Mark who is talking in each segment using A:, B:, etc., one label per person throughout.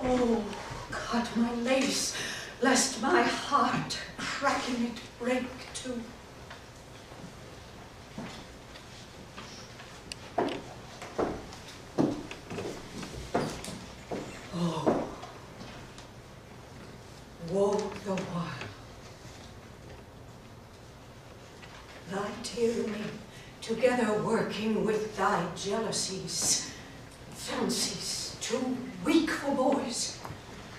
A: Oh, cut my lace, lest my heart, cracking it, break too. Oh, woe the while. Thy tyranny, together working with thy jealousies, fancies too weak for boys,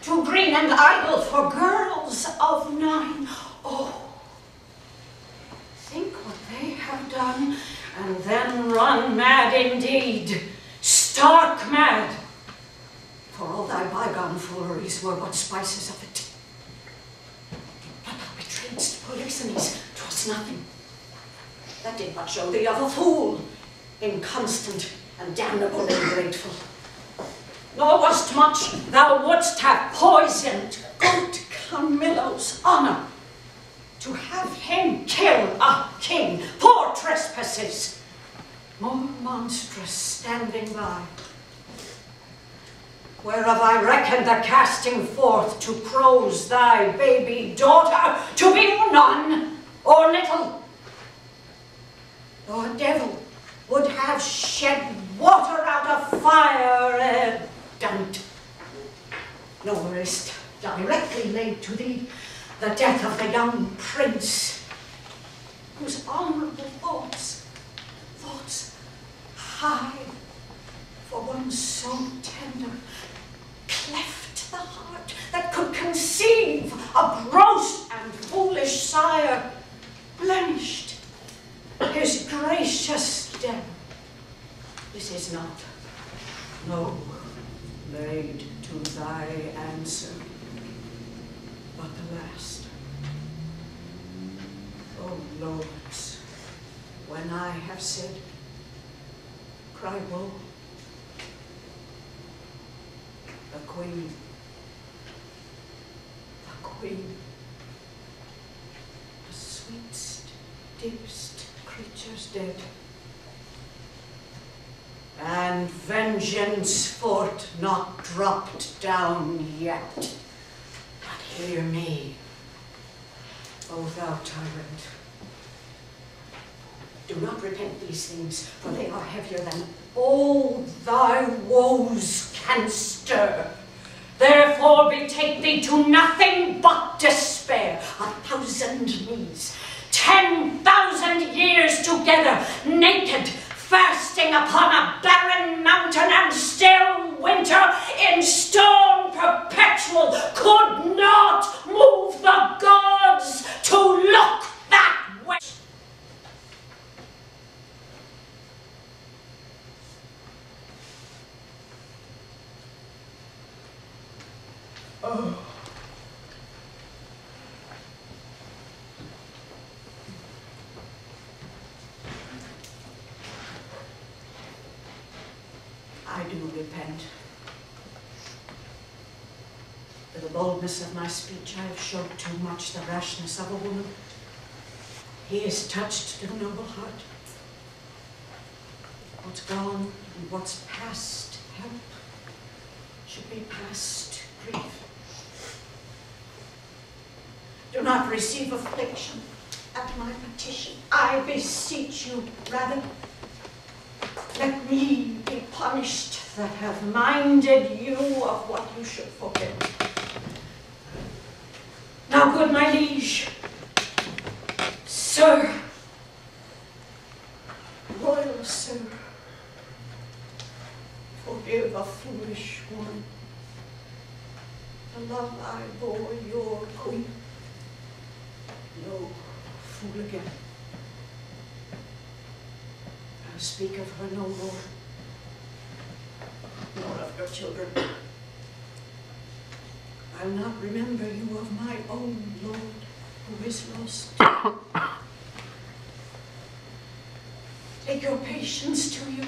A: too green and idle for girls of 9. Oh, think what they have done, and then run mad indeed, stark mad. For all thy bygone fooleries were but spices of it. But thou betrayedst Polixenes, 'twas nothing. That did but show thee of a fool, inconstant and damnable ungrateful. Nor was't much thou wouldst have poisoned good Camillo's honor, to have him kill a king for trespasses, more monstrous standing by. Whereof I reckon the casting forth to crows thy baby daughter to be none or little. Or devil would have shed water out of fire, don't. Nor is't directly laid to thee the death of the young prince, whose honorable thoughts high for one so tender, cleft the heart that could conceive a gross and foolish sire, blemished his gracious death. This is not, no, laid to thy answer, but the last. O lords, when I have said, cry woe, the queen, the sweetest, dearest creature's dead, and vengeance fort not dropped down yet. But hear me, O thou tyrant. Do not repent these things, for they are heavier than all thy woes can stir. Therefore betake thee to nothing but despair, 1,000 knees, 10,000 years together, naked, fasting upon a barren mountain and still winter, in storm perpetual, could not move the gods to look that way. Oh. I do repent. For the boldness of my speech, I have showed too much the rashness of a woman. He is touched to the noble heart. What's gone and what's past help should be past grief. Do not receive affliction at my petition. I beseech you, rather. Let me be punished that have minded you of what you should forget. Now, good my liege, sir, royal sir, forgive a foolish woman. The love I bore your queen, no fool again. I'll speak of her no more, nor of her children. I'll not remember you of my own Lord, who is lost. Take your patience to you,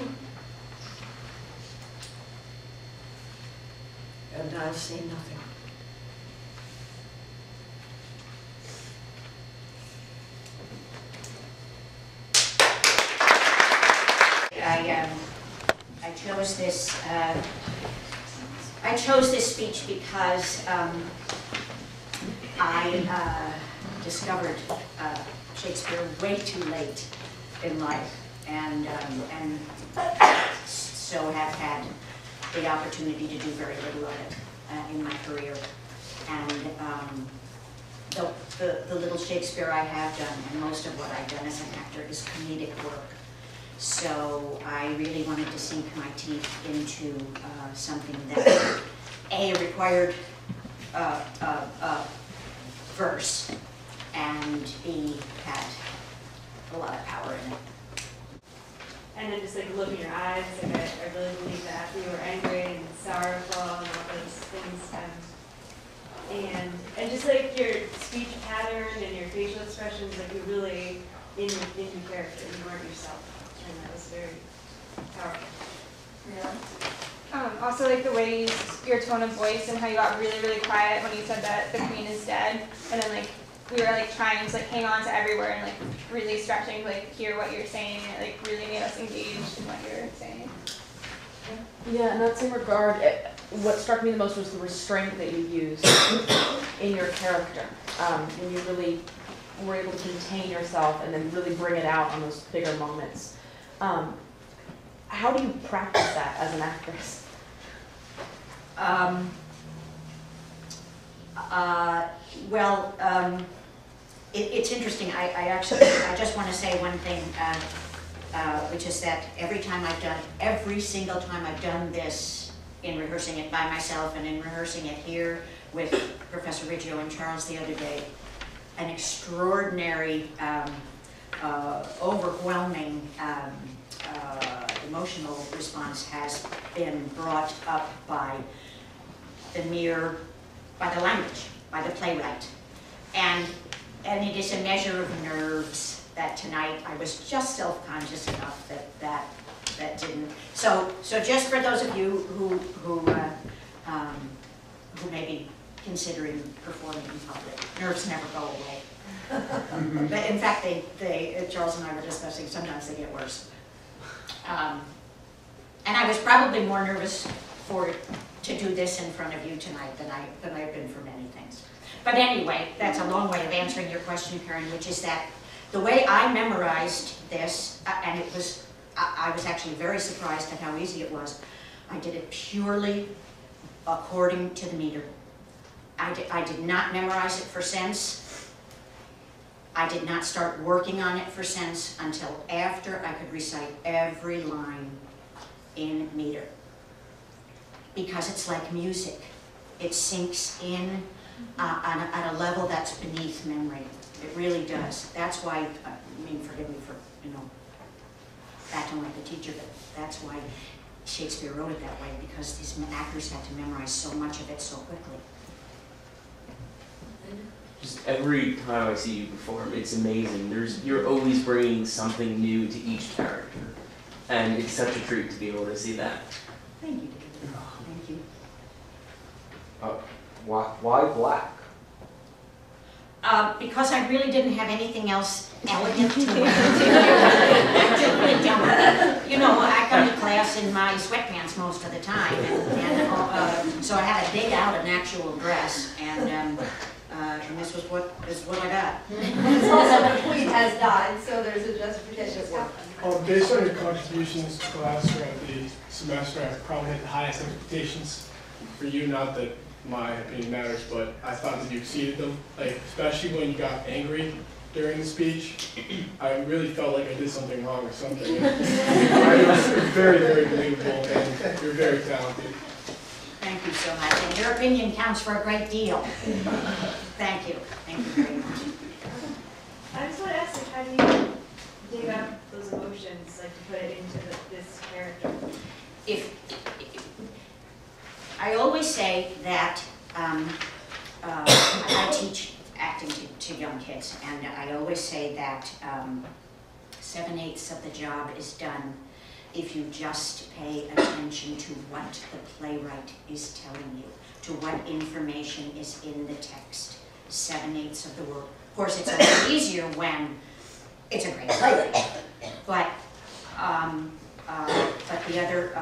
A: and I'll say nothing. I chose this I chose this speech because I discovered Shakespeare way too late in life, and so have had the opportunity to do very little of it in my career. And the little Shakespeare I have done, and most of what I've done as an actor, is comedic work. So I really wanted to sink my teeth into something that A, required verse, and B, had a lot of power in it.
B: And then just like look in your eyes, like I really believe that you were angry and sorrowful and all those things. And just like your speech pattern and your facial expressions, like you're really in character. You weren't yourself. And that was very powerful.
C: Yeah. Also, like the way you used your tone of voice and how you got really, really quiet when you said that the queen is dead, and then like we were like trying to like hang on to every word and like really stretching to like hear what you're saying. It like really made us engaged in what you're saying.
D: Yeah, in that same regard, what struck me the most was the restraint that you used in your character. When you really were able to contain yourself and then really bring it out on those bigger moments. How do you practice that as an actress?
A: It's interesting. I just want to say one thing, which is that every single time I've done this, in rehearsing it by myself and in rehearsing it here with Professor Riggio and Charles the other day, an extraordinary, overwhelming emotional response has been brought up by the language, by the playwright. And it is a measure of nerves that tonight I was just self-conscious enough that didn't. So just for those of you who may be considering performing in public, nerves never go away. But in fact, Charles and I were discussing, sometimes they get worse. And I was probably more nervous to do this in front of you tonight than I've been for many things. But anyway, that's a long way of answering your question, Karen, which is that the way I memorized this, and I was actually very surprised at how easy it was. I did it purely according to the meter. I did not memorize it for sense. I did not start working on it for sense until after I could recite every line in meter. Because it's like music. It sinks in at a level that's beneath memory. It really does. That's why, forgive me for, acting like a teacher, but that's why Shakespeare wrote it that way, because these actors had to memorize so much of it so quickly.
E: Just every time I see you perform, it's amazing. You're always bringing something new to each character, and it's such a treat to be able to see that.
A: Thank you, David. Thank you.
F: Why black?
A: Because I really didn't have anything else elegant to wear. I come to class in my sweatpants most of the time, and so I had to dig out an actual dress, and this is what I got.
B: It's also the queen has died, so there's a justification for it.
G: Based on your contributions to class throughout the semester, I probably had the highest expectations for you. Not that my opinion matters, but I thought that you exceeded them. Especially when you got angry during the speech, I really felt like I did something wrong or something. It was very, very believable, and you're very talented.
A: Thank you so much. And your opinion counts for a great deal. Thank you. Thank you very much.
B: I just want to ask, how do you dig up those emotions, to put it into this character?
A: I always say that I teach acting to young kids, and I always say that 7/8 of the job is done if you just pay attention to what the playwright is telling you, to what information is in the text. 7/8 of the work. Of course, it's a little easier when it's a great playwright, but the other